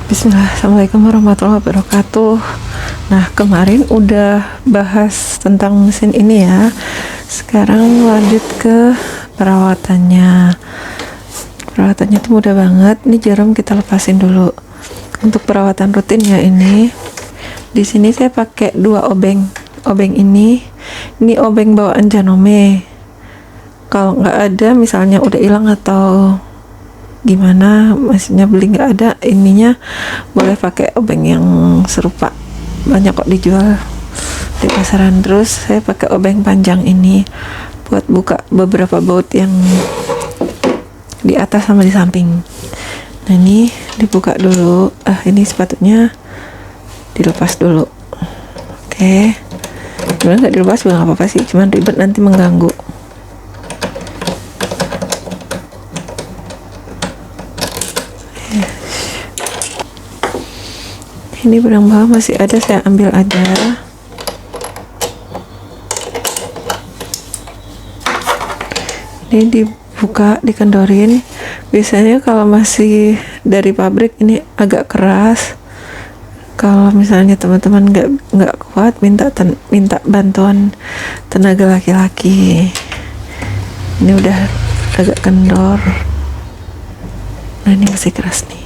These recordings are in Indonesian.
Bismillah, assalamualaikum warahmatullahi wabarakatuh. Nah, kemarin udah bahas tentang mesin ini ya. Sekarang lanjut ke perawatannya. Perawatannya tuh mudah banget. Ini jarum kita lepasin dulu. Untuk perawatan rutin ya ini. Di sini saya pakai 2 obeng. Obeng ini obeng bawaan Janome. Kalau nggak ada, misalnya udah hilang atau gimana, mesinnya beli nggak ada, ininya boleh pakai obeng yang serupa, banyak kok dijual di pasaran. Terus saya pakai obeng panjang ini buat buka beberapa baut yang di atas sama di samping. Nah, ini dibuka dulu. Ini sepatunya dilepas dulu. Oke, sebenarnya nggak dilepas juga nggak apa-apa sih, cuman ribet nanti mengganggu. Ini benang bawah masih ada, saya ambil aja. Ini dibuka, dikendorin. Biasanya kalau masih dari pabrik ini agak keras. Kalau misalnya teman-teman nggak kuat, minta bantuan tenaga laki-laki. Ini udah agak kendor. Nah, ini masih keras nih.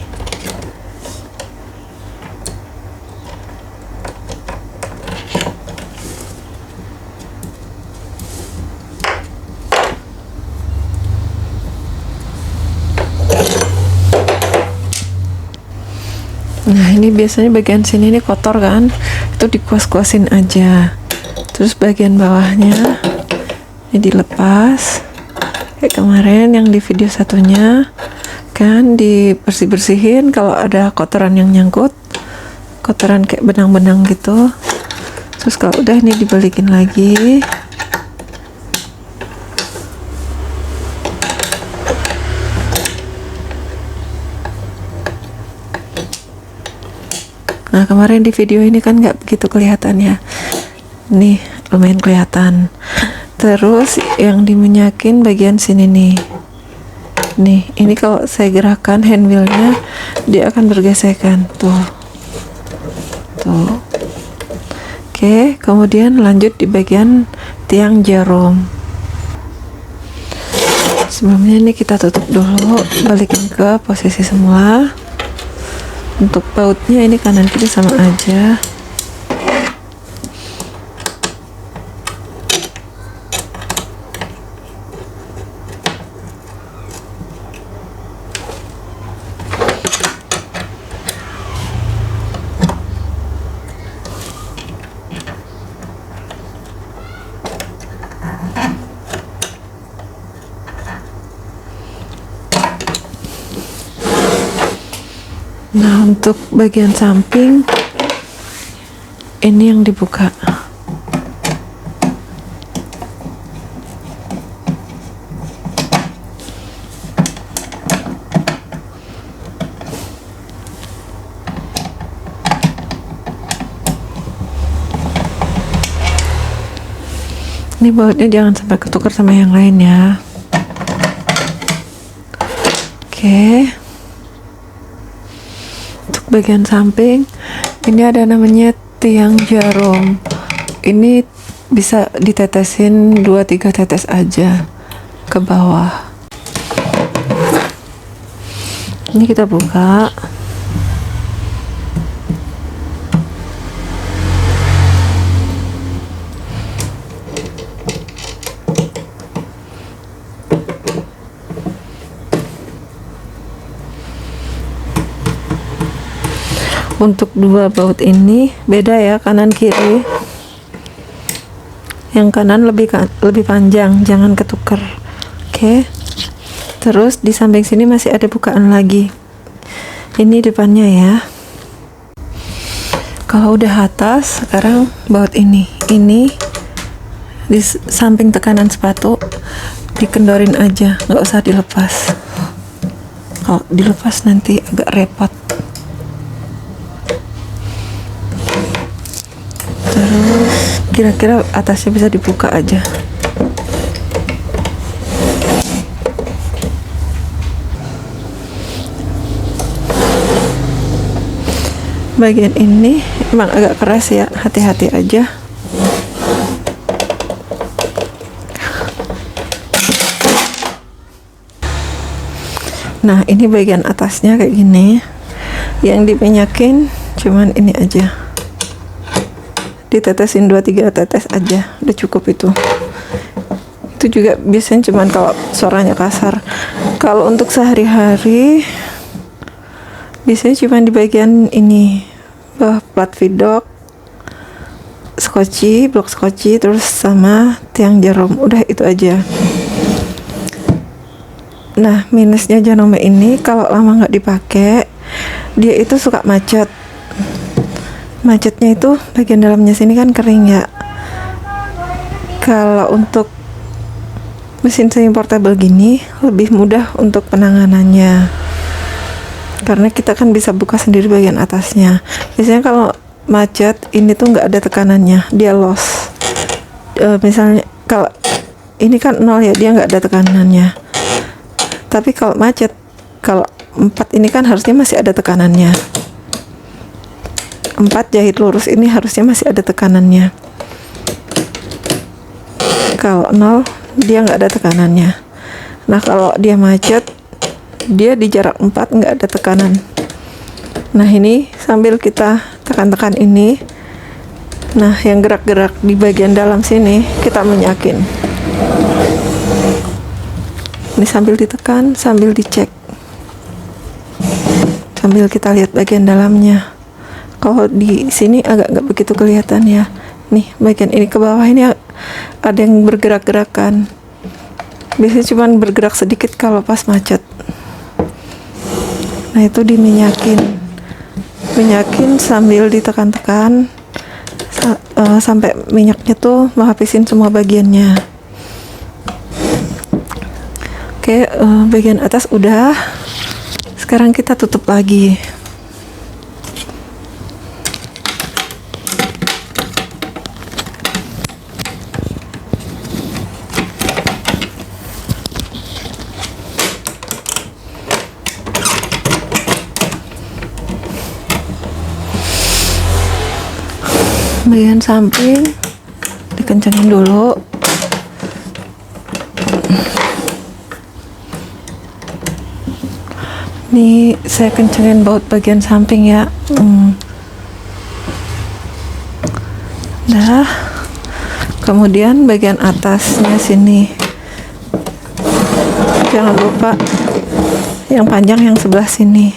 Nah, ini biasanya bagian sini ini kotor kan, itu dikuas-kuasin aja. Terus bagian bawahnya ini dilepas kayak kemarin yang di video satunya kan, dibersih-bersihin kalau ada kotoran yang nyangkut, kotoran kayak benang-benang gitu. Terus kalau udah ini dibalikin lagi. Nah, kemarin di video ini kan nggak begitu kelihatan ya. Nih, lumayan kelihatan. Terus yang diminyakin bagian sini nih. Nih, ini kalau saya gerakan handwheelnya, dia akan bergesekan. Tuh. Oke, kemudian lanjut di bagian tiang jarum. Sebelumnya ini kita tutup dulu, balikin ke posisi semula. Untuk bautnya ini kanan kiri sama aja. Nah, untuk bagian samping ini yang dibuka. Ini bautnya jangan sampai ketukar sama yang lain ya. Oke. Bagian samping ini ada namanya tiang jarum. Ini bisa ditetesin 2-3 tetes aja ke bawah. Ini kita buka. Untuk 2 baut ini beda ya, kanan kiri. Yang kanan lebih panjang, jangan ketukar. Oke. Terus di samping sini masih ada bukaan lagi. Ini depannya ya. Kalau udah atas, sekarang baut ini di samping tekanan sepatu dikendorin aja, nggak usah dilepas. Kalau dilepas nanti agak repot. Terus kira-kira atasnya bisa dibuka aja. bagian ini emang agak keras ya, hati-hati aja. Nah ini bagian atasnya kayak gini, yang diminyakin cuman ini aja, ditetesin 2-3 tetes aja udah cukup. Itu juga biasanya cuman kalau suaranya kasar. Kalau untuk sehari-hari biasanya cuma di bagian ini, plat vidok, skoci, blok skoci, terus sama tiang jarum, udah itu aja. Nah minusnya Janome ini kalau lama nggak dipakai dia itu suka macet. Macetnya itu bagian dalamnya sini kan kering ya. Kalau untuk mesin semi portable gini lebih mudah untuk penanganannya, karena kita kan bisa buka sendiri bagian atasnya. Biasanya kalau macet ini tuh nggak ada tekanannya, dia loss. Misalnya kalau ini kan 0 ya, dia nggak ada tekanannya. Tapi kalau macet, kalau 4 ini kan harusnya masih ada tekanannya. 4 jahit lurus ini harusnya masih ada tekanannya. Kalau 0 dia nggak ada tekanannya. Nah kalau dia macet, dia di jarak 4 nggak ada tekanan. Nah ini sambil kita tekan-tekan ini, nah yang gerak-gerak di bagian dalam sini kita menyakin. Ini sambil ditekan, sambil dicek, sambil kita lihat bagian dalamnya. Kalau di sini agak nggak begitu kelihatan ya. Nih bagian ini ke bawah ini ada yang bergerak-gerakan. Biasanya cuma bergerak sedikit kalau pas macet. Nah itu diminyakin, sambil ditekan-tekan sampai minyaknya tuh menghabisin semua bagiannya. Oke, bagian atas udah. Sekarang kita tutup lagi. Bagian samping dikencangin dulu. Ini saya kencengin baut bagian samping ya. Nah, kemudian bagian atasnya sini jangan lupa yang panjang yang sebelah sini.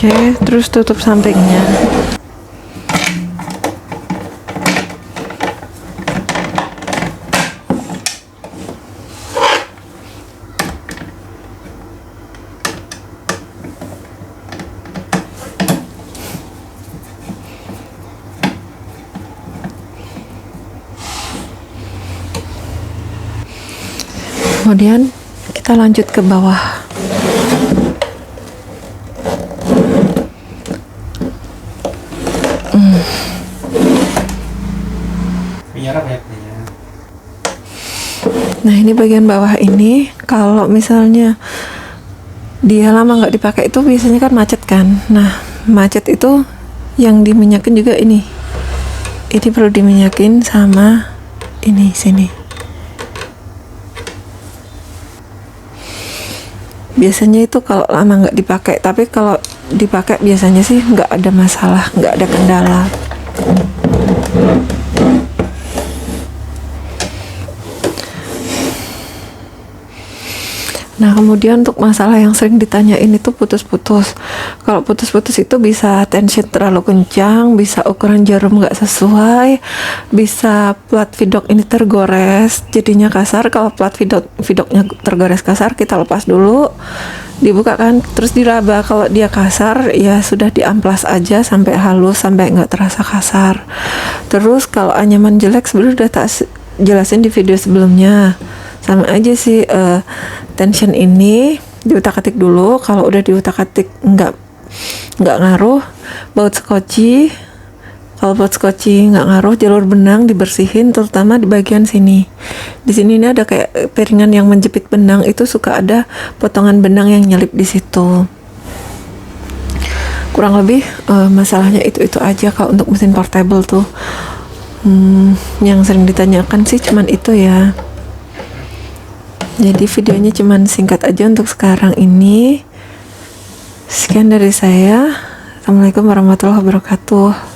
Oke, terus tutup sampingnya. Kemudian kita lanjut ke bawah. Nah ini bagian bawah ini kalau misalnya dia lama nggak dipakai itu biasanya kan macet kan. Nah macet itu yang diminyakin juga ini perlu diminyakin sama ini sini. Biasanya itu kalau lama nggak dipakai, tapi kalau dipakai biasanya sih nggak ada masalah, nggak ada kendala. Nah, kemudian untuk masalah yang sering ditanyain itu putus-putus. Kalau putus-putus itu bisa tension terlalu kencang, bisa ukuran jarum nggak sesuai, bisa plat vidok ini tergores jadinya kasar. Kalau plat vidoknya tergores kasar, kita lepas dulu, dibuka kan, terus diraba. Kalau dia kasar ya sudah diamplas aja sampai halus, sampai nggak terasa kasar. Terus kalau anyaman jelek sebenarnya udah tak jelasin di video sebelumnya. Sama aja sih, tension ini diutak-atik dulu. Kalau udah diutak-atik nggak ngaruh, baut skoci. Kalau baut skoci nggak ngaruh, jalur benang dibersihin, terutama di bagian sini. Di sini ini ada kayak piringan yang menjepit benang, itu suka ada potongan benang yang nyelip di situ. Kurang lebih masalahnya itu aja kalau untuk mesin portable tuh. Yang sering ditanyakan sih cuman itu ya. Jadi videonya cuman singkat aja untuk sekarang ini. Sekian dari saya. Assalamualaikum warahmatullahi wabarakatuh.